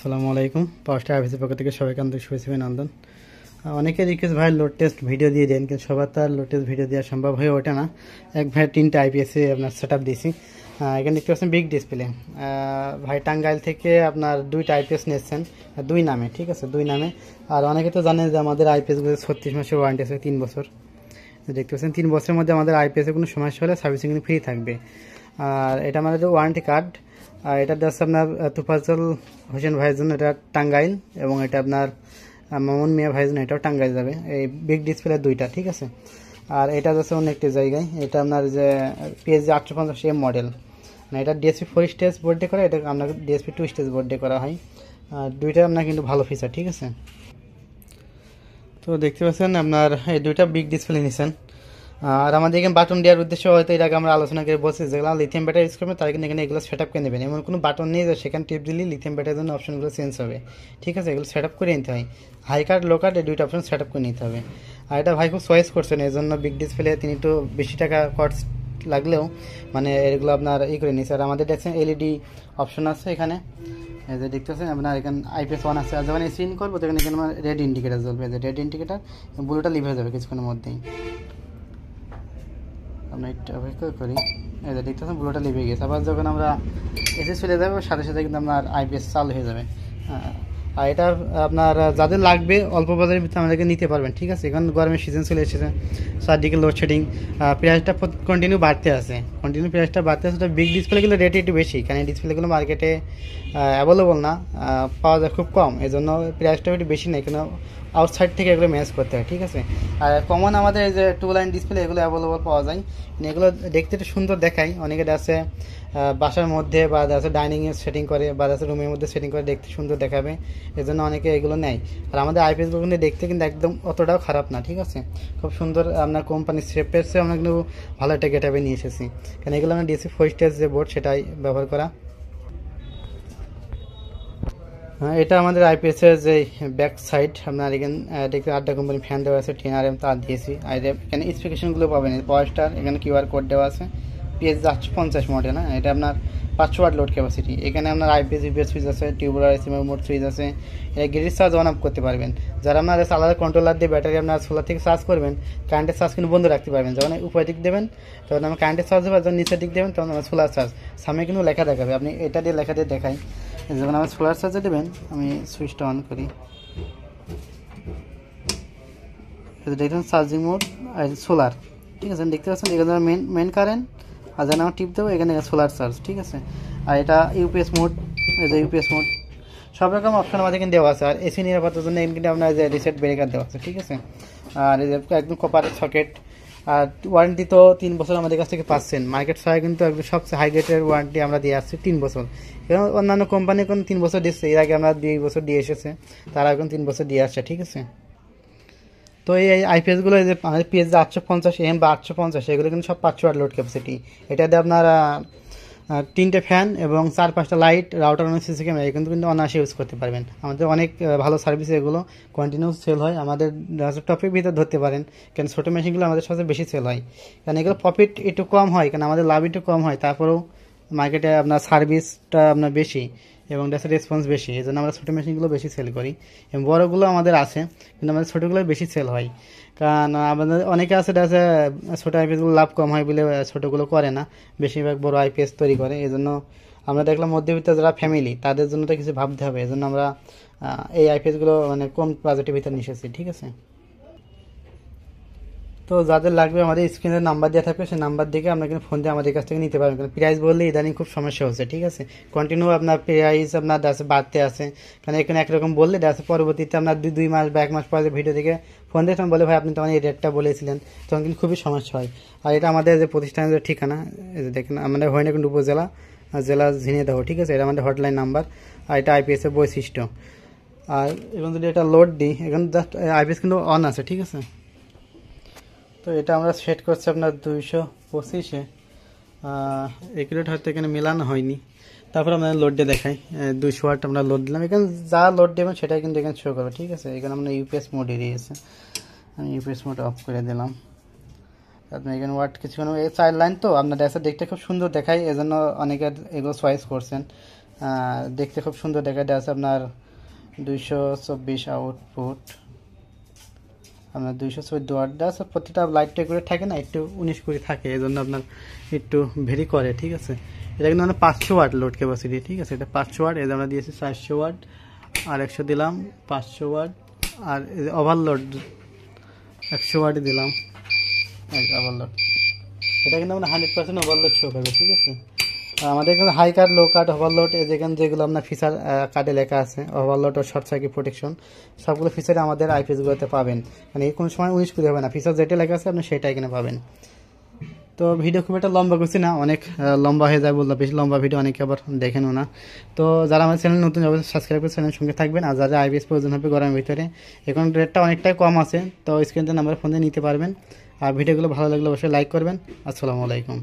আসসালামু আলাইকুম। পাওয়ার স্টার অফিসের পক্ষ থেকে সবাইকে আন্তরিক শুভেচ্ছা অভিনন্দন। অনেকে রিকোয়েস্ট ভাই লোড টেস্ট ভিডিও দিয়ে দেন, কিন্তু সবার তো আর লোড টেস্ট ভিডিও দেওয়া সম্ভব হয়ে ওঠে না। এক ভাই 3টা আইপিএসে আপনার সেট আপ দিয়েছি। এখানে দেখতে পাচ্ছেন বিগ ডিসপ্লে। ভাই টাঙ্গাইল থেকে আপনার 2টা আইপিএস নিয়েছেন, 2 নামে, ঠিক আছে, 2 নামে। আর অনেকে তো জানেন যে আমাদের আইপিএসগুলো 36 মাসের ওয়ারেন্টি আছে, 3 বছর। দেখতে পাচ্ছেন 3 বছরের মধ্যে আমাদের আইপিএসের কোনো সমস্যা হলে সার্ভিসিং কিন্তু ফ্রি থাকবে। আর এটা আমাদের ওয়ারেন্টি কার্ড। আর এটা যাচ্ছে আপনার তুফাজল হোসেন ভাইয়ের জন্য, এটা টাঙ্গাইল, এবং এটা আপনার মামুন মিয়া ভাইয়ের জন্য, এটাও টাঙ্গাইল যাবে। এই বিগ ডিসপ্লে 2টা, ঠিক আছে। আর এটা যাচ্ছে অন্য একটি জায়গায়, এটা আপনার যে পিএসজি 850 মডেল, মানে এটা ডিএসপি 4 স্টেজ বোর্ড দিয়ে করা, এটা আপনার ডিএসপি 2 স্টেজ বোর্ড দিয়ে করা হয়। আর 2টা আপনার কিন্তু ভালো ফিচার, ঠিক আছে। তো দেখতে পাচ্ছেন আপনার এই 2টা বিগ ডিসপ্লে নিচ্ছেন। আর আমাদের এখানে বাটন দেওয়ার উদ্দেশ্য হয়তো এর আগে আমরা আলোচনা করে বলছি, যেগুলো লিথিয়াম ব্যাটারি ইউজ করবে তারা কিন্তু এখানে এগুলো সেট আপ করে নেবেন। এমন কোনো বাটন নেই যে সেখানে টিপ দিলে লিথিয়াম ব্যাটারির জন্য অপশনগুলো চেঞ্জ হবে, ঠিক আছে। এগুলো সেট আপ করে নিতে হয়, হাই কার্ড লো কার্ড, এই 2টা অপশন সেট আপ করে নিতে হবে। আর এটা ভাই খুব চয়েস করছেন, এই জন্য বিগ ডিসপ্লে তিনি একটু বেশি টাকা কস্ট লাগলেও মানে এগুলো আপনার করে নিচ্ছে। আর আমাদের দেখছেন এলইডি অপশন আছে এখানে, এই যে দেখতে পাচ্ছেন আপনার এখানে আইপিএস 1 আছে। আর যখন সিন করবো তখন এখানে আমার রেড ইন্ডিকেটার জ্বলবে, যে রেড ইন্ডিকেটার, ব্লুটা লিভ হয়ে যাবে কিছুক্ষণের মধ্যেই। আমরা একটু অপেক্ষা করি, এই যে দেখতে পাচ্ছেন ব্লুটা লিভে গেছে। আবার যখন আমরা এসে চলে যাবে সাথে সাথে কিন্তু আপনার আইপিএস চালু হয়ে যাবে। আর এটা আপনার যাদের লাগবে অল্প বাজারের ভিতরে আমাদেরকে নিতে পারবেন, ঠিক আছে। এখন গরমের সিজন চলে এসেছে, চারদিকে লোডশেডিং, প্রাইসটা কন্টিনিউ বাড়তে আছে, প্রাইসটা বাড়তে আছে। তো বিগ ডিসপ্লেগুলো রেট একটু বেশি, কারণ এই ডিসপ্লেগুলো মার্কেটে অ্যাভেলেবল না, পাওয়া যায় খুব কম, এই জন্য প্রাইসটা একটু বেশি নেই, কেন আউটসাইড থেকে এগুলো ম্যানেজ করতে হয়, ঠিক আছে। আর কমন আমাদের এই যে 2 লাইন ডিসপ্লে, এগুলো অ্যাভেলেবল পাওয়া যায়, এগুলো দেখতে একটু সুন্দর দেখায়। অনেকে আছে বাসার মধ্যে বা আছে ডাইনিংয়ে সেটিং করে, বা আছে রুমের মধ্যে সেটিং করে, দেখতে সুন্দর দেখাবে, এজন্য অনেকে এগুলো নেয়। আর আমাদের আইপিএসগুলো কিন্তু দেখতে কিন্তু একদম অতটাও খারাপ না, ঠিক আছে, খুব সুন্দর। আপনার কোম্পানির শেপেরসে আমরা কিন্তু ভালো একটা গেটআপে নিয়ে এসেছি, কারণ এগুলো আমরা ডিএসপি 4 স্টেজ যে বোর্ড সেটাই ব্যবহার করা। এটা আমাদের আইপিএসের যে ব্যাক সাইড, আপনার এখানে দেখতে 8টা কোম্পানি ফ্যান দেওয়া আছে, 10RM তার দিয়েছি। আর এখানে স্পেসিফিকেশনগুলো পাবেন, পাওয়ার স্টার, এখানে কিউআর কোড দেওয়া আছে। পিএসজি 850 মডেল, হ্যাঁ, এটা আপনার 500 ওয়াট লোড ক্যাপাসিটি। এখানে আপনার আইপিএস ইউপিএস সুইচ আছে, টিউবুলার এসএমএ মোড সুইচ আছে। এটা গ্রিড চার্জ অন অফ করতে পারবেন। যারা আপনার আলাদা কন্ট্রোলার দিয়ে ব্যাটারি আপনার সোলার থেকে চার্জ করবেন, কারেন্টের চার্জ কিন্তু বন্ধ রাখতে পারবেন। যখন উপর দিক দেবেন তখন আমার কারেন্টের চার্জ হবে, যখন নিচের দিক দেবেন তখন আমার সোলার চার্জ। সামনে কিন্তু লেখা দেখাবে, আপনি এটা দিয়ে লেখা দিয়ে দেখাই। যখন আমার সোলার চার্জে দেবেন, আমি সুইচটা অন করি, দেখুন চার্জিং মোড আর সোলার, ঠিক আছে, দেখতে পাচ্ছেন এখানে মেন কারেন্ট। আর যেন আমার টিপ দেবো, এখানে সোলার চার্জ, ঠিক আছে। আর এটা ইউপিএস মোড, এই যে ইউপিএস মোড, সব রকম অপশন আমাদের এখানে দেওয়া আছে। আর এসি নিরাপত্তার জন্য এখানে আপনার যে রিসেট ব্রেকার দেওয়া আছে, ঠিক আছে। আর এই যে একদম কপার সকেট। আর ওয়ারেন্টি তো 3 বছর আমাদের কাছ থেকে পাচ্ছেন, মার্কেট ছাড়া কিন্তু একদম সবচেয়ে হাই রেটের ওয়ারেন্টি আমরা দিয়ে আসছি 3 বছর। এবং অন্যান্য কোম্পানি এখন 3 বছর দিচ্ছে, এর আগে আমরা 2 বছর দিয়ে এসেছে, তারা এখন 3 বছর দিয়ে আসছে, ঠিক আছে। তো এই আইপিএসগুলো যে পিএসজি 850M বা 850, এগুলো কিন্তু সব 500 ওয়াট লোড ক্যাপাসিটি। এটাতে আপনার 3টে ফ্যান এবং 4-5টা লাইট, রাউটার, অনেক সিসি ক্যামেরা কিন্তু কিন্তু অনায়াসে ইউজ করতে পারবেন। আমাদের অনেক ভালো সার্ভিস, এগুলো কন্টিনিউ সেল হয়। আমাদের টপের ভিতরে ধরতে পারেন, কারণ ছোটো মেশিনগুলো আমাদের সবচেয়ে বেশি সেল হয়, কারণ এগুলো প্রফিট একটু কম হয়, কারণ আমাদের লাভ একটু কম হয়, তারপরেও মার্কেটে আপনার সার্ভিসটা আপনার বেশি এবং ডেসের রেসপন্স বেশি, এই জন্য আমরা ছোটো মেশিনগুলো বেশি সেল করি। এবং বড়োগুলো আমাদের আছে, কিন্তু আমাদের ছোটোগুলো বেশি সেল হয়, কারণ আমাদের অনেকে আছে ডেসে ছোটো আইপিএসগুলো লাভ কম হয় বলে ছোটোগুলো করে না, বেশিরভাগ বড় আইপিএস তৈরি করে। এই জন্য আমরা দেখলাম মধ্যবিত্ত যারা ফ্যামিলি, তাদের জন্য তো কিছু ভাবতে হবে, এই জন্য আমরা এই আইপিএসগুলো মানে কম বাজেটের ভিতরে নিয়ে এসেছি, ঠিক আছে। তো যাদের লাগবে আমাদের স্ক্রিনের নাম্বার দেওয়া থাকবে, সেই নাম্বার দিকে আপনার কিন্তু ফোন দিয়ে আমাদের কাছ থেকে নিতে পারবেন। কারণ প্রাইস বললে ইদানিং খুব সমস্যা হচ্ছে, ঠিক আছে, কন্টিনিউ আপনার প্রাইস আপনার ডাসে বাড়তে আছে, কারণ এখানে একরকম বললে ডাসে পরবর্তীতে আপনার 2 মাস বা 1 মাস পরে ভিডিও থেকে ফোন দিয়ে তখন বলে ভাই আপনি তখন এই রেটটা বলেছিলেন, তখন কিন্তু খুবই সমস্যা হয়। আর এটা আমাদের যে প্রতিষ্ঠানের যে ঠিকানা, এই যে দেখেন আমাদের হরিণাকুণ্ড উপজেলা, জেলা ঝিনাইদহ, ঠিক আছে, এটা আমাদের হটলাইন নাম্বার। আর এটা আইপিএসের বৈশিষ্ট্য। আর এখন যদি এটা লোড দিই, এখন জাস্ট আইপিএস কিন্তু অন আছে, ঠিক আছে। তো এটা আমরা সেট করছি আপনার 225-এ, একুরেট হয়তো এখানে মেলানো হয়নি। তারপর আমরা লোড দিয়ে দেখাই, 200 ওয়াট আমরা লোড দিলাম, এখানে যা লোড দেবেন সেটাই কিন্তু এখানে শো করবে, ঠিক আছে। এখানে আমরা ইউপিএস মোড এড়িয়েছে, আমি ইউপিএস মোড অফ করে দিলাম। আপনি এখানে ওয়াট কিছুক্ষণ, এই 4 লাইন তো আপনার ড্যাশে দেখতে খুব সুন্দর দেখায়, এজন্য অনেকে এগুলো চয়েস করছেন। দেখতে খুব সুন্দর দেখা যায় আছে আপনার 224 আউটপুট, আপনার 214 ওয়াট দেওয়া আছে। প্রতিটা লাইটটা করে থাকে না, একটু 19 করে থাকে, এই জন্য আপনার একটু ভেরি করে, ঠিক আছে। এটা কিন্তু আমরা 500 ওয়াট লোড ক্যাপাসিটি, ঠিক আছে। এটা 500 ওয়াট, এই যে আমরা দিয়েছি 400 ওয়াট আর 100 দিলাম 500 ওয়াট, আর ওভারলোড 100 ওয়াটই দিলাম ওভারলোড। এটা কিন্তু আমরা 100% ওভারলোড শো করবে, ঠিক আছে। আমাদের এখানে হাই কাট, লো কাট, ওভারলোড, যেখানে যেগুলো আপনার ফিচার কার্ডে লেখা আছে, ওভারলোড ও শর্ট সার্কিট প্রোটেকশন, সবগুলো ফিচারে আমাদের আইপিএসগুলোতে পাবেন। মানে কোনো সময় উইশ করে হবে না, ফিচার যেটা লেখা আছে আপনি সেটা এখানে পাবেন। তো ভিডিও খুব একটা লম্বা করছি না, অনেক লম্বা হয়ে যায় বললাম, বেশি লম্বা ভিডিও অনেকে আবার দেখেনও না। তো যারা আমার চ্যানেল নতুন অবশ্যই সাবস্ক্রাইব করে চ্যানেলের সঙ্গে থাকবেন। আর যারা আইপিএস প্রয়োজন হবে গরমের ভিতরে, এখন রেটটা অনেকটাই কম আছে, তো স্ক্রিনে নাম্বার ফোন দিয়ে নিতে পারবেন। আর ভিডিওগুলো ভালো লাগলে অবশ্যই লাইক করবেন। আসসালামু আলাইকুম।